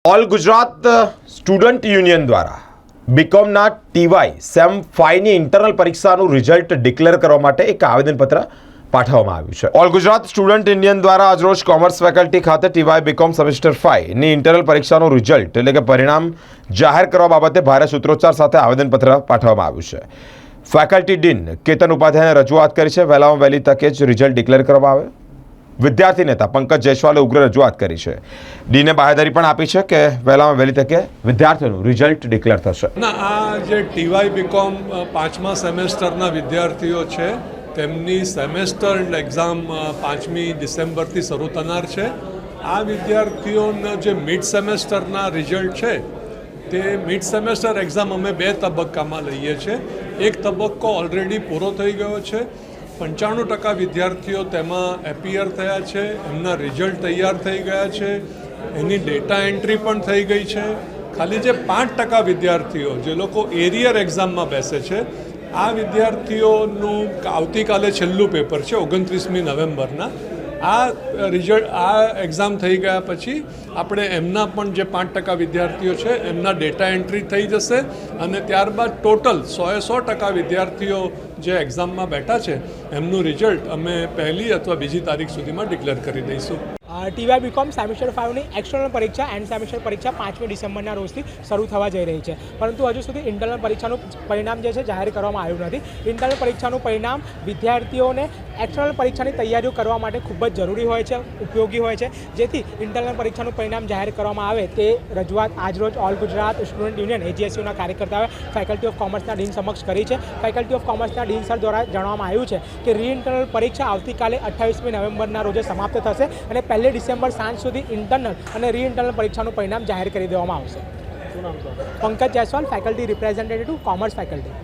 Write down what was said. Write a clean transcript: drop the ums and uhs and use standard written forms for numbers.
All Gujarat student union દ્વારા બીકોમના ટીવાય same 5ની internal પરીક્ષાનું result declare કરવા માટે એક આવેદનપત્ર પાઠવવામાં આવ્યું છે. ઓલ ગુજરાત સ્ટુડન્ટ યુનિયન દ્વારા આજરોજ કોમર્સ ફેકલ્ટી ખાતે ટીવાય બીકોમ સેમેસ્ટર 5ની ઇન્ટરનલ પરીક્ષાનું રિઝલ્ટ એટલે કે પરિણામ જાહેર કરવા બાબતે ભારે સૂત્રોચ્ચાર સાથે આવેદનપત્ર પાઠવવામાં આવ્યું છે. ફેકલ્ટી ડીન કેતન ઉપાધ્યાયને રજૂઆત કરી છે. વહેલામાં વહેલી તકે જ રિઝલ્ટ ડિક્લેર કરવામાં આવે. વિદ્યાર્થી નેતા પંકજ જયસ્વાલે ઉગ્ર રજૂઆત કરી છે. ડીને બાહેધરી પણ આપી છે કે વહેલામાં વહેલી તકે વિદ્યાર્થીઓનું રિઝલ્ટ ડિક્લેર થશે. આ જે ટીવાય બીકોમ 5મા સેમેસ્ટરના વિદ્યાર્થીઓ છે તેમની સેમેસ્ટર એક્ઝામ 5મી ડિસેમ્બરથી શરૂ થનાર છે. આ વિદ્યાર્થીઓના જે મિડ સેમેસ્ટરના રિઝલ્ટ છે તે મિડ સેમેસ્ટર એક્ઝામ અમે 2 તબક્કામાં લઈએ છીએ. એક તબક્કો ઓલરેડી પૂરો થઈ ગયો છે. 95% વિદ્યાર્થીઓ તેમાં એપિયર થયા છે. એમના રિઝલ્ટ તૈયાર થઈ ગયા છે. એની ડેટા એન્ટ્રી પણ થઈ ગઈ છે. ખાલી જે 5% વિદ્યાર્થીઓ જે લોકો એરિયર એક્ઝામમાં બેસે છે આ વિદ્યાર્થીઓનું આવતીકાલે છેલ્લું પેપર છે 29મી નવેમ્બરના. આ એક્ઝામ થઈ ગયા પછી આપણે એમના પણ જે 5% વિદ્યાર્થીઓ છે એમના ડેટા એન્ટ્રી થઈ જશે અને ત્યારબાદ ટોટલ 100% વિદ્યાર્થીઓ જે એક્ઝામમાં બેઠા છે એમનું રિઝલ્ટ અમે 1લી અથવા 2જી તારીખ સુધીમાં ડિક્લેર કરી દઈશું. ટીવાય બીકોમ સેમેસ્ટર 5ની એક્સટર્નલ પરીક્ષા એન્ડ સેમેસ્ટર પરીક્ષા 5મી ડિસેમ્બરના રોજથી શરૂ થવા જઈ રહી છે, પરંતુ હજુ સુધી ઇન્ટરનલ પરીક્ષાનું પરિણામ જે છે જાહેર કરવામાં આવ્યું નથી. ઇન્ટરનલ પરીક્ષાનું પરિણામ વિદ્યાર્થીઓને એક્સટર્નલ પરીક્ષાની તૈયારીઓ કરવા માટે ખૂબ જ જરૂરી હોય છે, ઉપયોગી હોય છે. જેથી ઇન્ટરનલ પરીક્ષાનું પરિણામ જાહેર કરવામાં આવે તે રજૂઆત આજરોજ ઓલ ગુજરાત સ્ટુડન્ટ યુનિયન AGSUના કાર્યકર્તાઓએ ફેકલ્ટી ઓફ કોમર્સના ડીન સમક્ષ કરી છે. ફેકલ્ટી ઓફ કોમર્સના ડીન સર દ્વારા જણાવવામાં આવ્યું છે કે રીઇન્ટરનલ પરીક્ષા આવતીકાલે 28મી નવેમ્બરના રોજે સમાપ્ત થશે અને 1 ડિસેમ્બર સાંજ સુધી ઇન્ટરનલ અને રીઇન્ટરનલ પરીક્ષાનું પરિણામ જાહેર કરી દેવામાં આવશે. Pankaj Jaiswal, faculty representative commerce faculty.